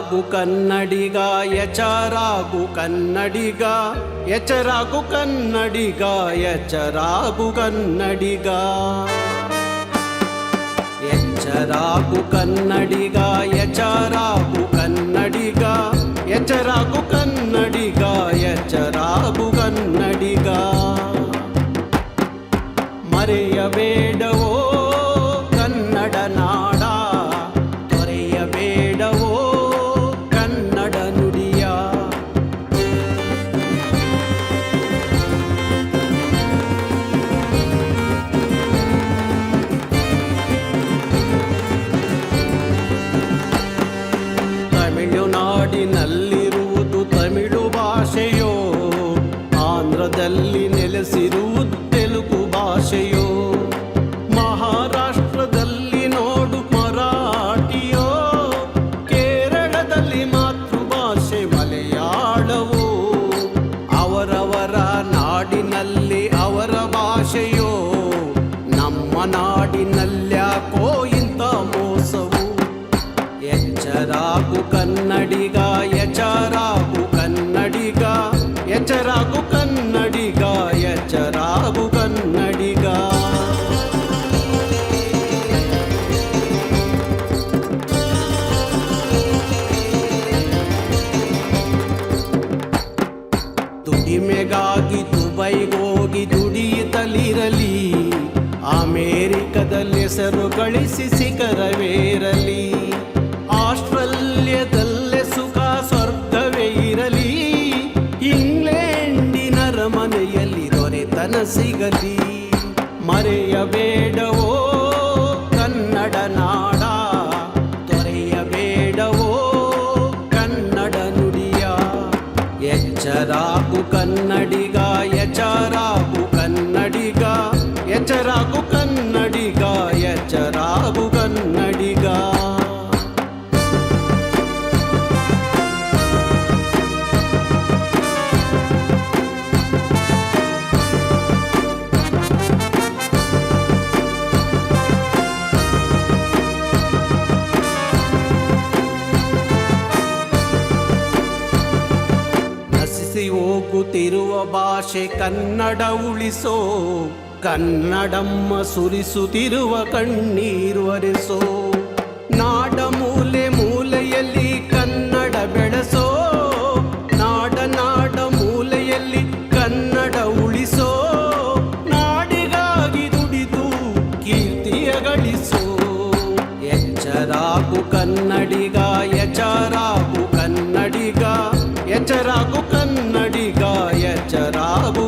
ಎಚ್ಚರಾಗು ಕನ್ನಡಿಗ ಎಚ್ಚರಾಗು ಕನ್ನಡಿಗ ಎಚ್ಚರಾಗು ಕನ್ನಡಿಗ ಎಚ್ಚರಾಗು ಕನ್ನಡಿಗ ಎಚ್ಚರಾಗು ಕನ್ನಡಿಗ ಎಚ್ಚರಾಗು ಕನ್ನಡಿಗ ಎಚ್ಚರಾಗು ಕನ್ನಡಿಗ ಎಚ್ಚರಾಗು ಕನ್ನಡಿಗ ಮರೆಯಬೇಡವೋ ಕನ್ನಡ ನಾಡ ತೊರೆಯಬೇಡವೋ ಕನ್ನಡ ನುಡಿಯ ತಮಿಳುನಾಡಿನಲ್ಲಿರುವುದು ತಮಿಳು ಭಾಷೆಯೋ ಆಂಧ್ರದಲ್ಲಿ ನೆಲೆಸಿರುವುದು ತೆಲುಗು ಭಾಷೆಯೋ ಮಹಾರಾಷ್ಟ್ರದಲ್ಲಿ ನೋಡು ಮರಾಠಿಯೋ ಕೇರಳದಲ್ಲಿ ಮಾತೃಭಾಷೆ ಮಲಯಾಳವೋ ಅವರವರ ನಾಡಿನಲ್ಲಿ ಅವರ ಭಾಷೆಯೋ ನಮ್ಮ ನಾಡಿನಲ್ಯಾಕೋ ಇಂಥ ಮೋಸವು ಎಚ್ಚರಾಗು ಕನ್ನಡಿಗ ಎಚ್ಚರಾಗು ಕನ್ನಡಿಗ ಎಚ್ಚರಾಗು ಕನ್ನಡಿಗ ಎಚ್ಚರಾಗು ಕನ್ನಡಿಗ ದುಡಿಮೆಗಾಗಿ ದುಬೈಗೋಗಿ ದುಡಿಯುತ್ತಲಿರಲಿ ಅಮೇರಿಕದಲ್ಲಿ ಹೆಸರು ಗಳಿಸಿ ಶಿಖರವೇರಲಿ ಆಸ್ಟ್ರೇಲಿಯಾದಲ್ಲೇ ಸುಖ ಸ್ವರ್ಗವೇ ಇರಲಿ ಇಂಗ್ಲೆಂಡಿನರ ಮನೆಯಲ್ಲಿ ದೊರೆತನ ಸಿಗಲಿ ಮರೆಯಬೇಡವೋ ಕನ್ನಡ ನಾಡ ತೊರೆಯಬೇಡವೋ ಕನ್ನಡ ನುಡಿಯ ಎಚ್ಚರಾಗು ಕನ್ನಡಿಗ ಎಚ್ಚರಾಗು ಕನ್ನಡಿಗ ಎಚ್ಚರಾಗು ಕನ್ನಡಿಗ ಎಚ್ಚರಾಗು ಕನ್ನಡಿಗ ಹೋಗುತ್ತಿರುವ ಭಾಷೆ ಕನ್ನಡ ಉಳಿಸೋ ಕನ್ನಡಮ್ಮ ಸುರಿಸುತ್ತಿರುವ ಕಣ್ಣೀರು ಒರೆಸೋ ನಾಡ ಮೂಲೆ ಮೂಲೆಯಲ್ಲಿ ಕನ್ನಡ ಬೆಳೆಸೋ ನಾಡ ನಾಡ ಮೂಲೆಯಲ್ಲಿ ಕನ್ನಡ ಉಳಿಸೋ ನಾಡಿಗಾಗಿ ದುಡಿದು ಕೀರ್ತಿಯ ಗಳಿಸೋ ಎಚ್ಚರಾಗು ಕನ್ನಡಿಗ ಎಚ್ಚರಾಗು ಕನ್ನಡಿಗ ಎಚ್ಚರಾಗು ಕನ್ನಡಿಗ ಎಚ್ಚರಾಗು